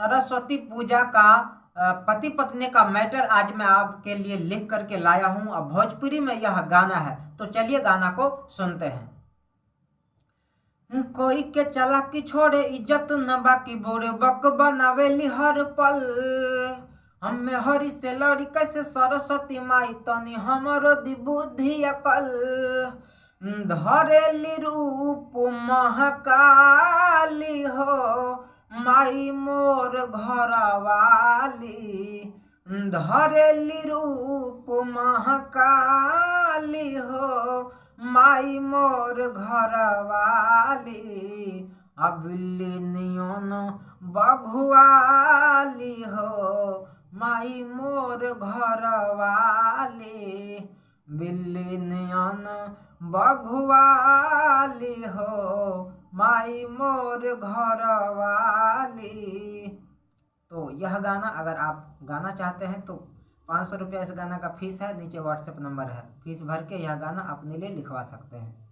सरस्वती पूजा का पति पत्नी का मैटर आज मैं आपके लिए लिख करके लाया हूं। अब भोजपुरी में यह गाना है, तो चलिए गाना को सुनते हैं। कोई के चालाकी छोड़े इज्जत न बाकी बोरे बक बनावेली हर पल। हमें हरी से लड़ी कैसे सरस्वती माई तनी हमरो दी बुद्धि अकल। धरेली रूप महाकाली हो माई मोर घरवाली। धरेली रूप महाकाली हो माई मोर घरवाली। अबिल्ली नियन बघुआली हो माई मोर घरवाली। बिल्ली नियन बघुआली हो माई मोर घरवाली। तो यह गाना अगर आप गाना चाहते हैं तो 500 रुपया इस गाना का फीस है, नीचे व्हाट्सएप नंबर है। फीस भर के यह गाना अपने लिए लिखवा सकते हैं।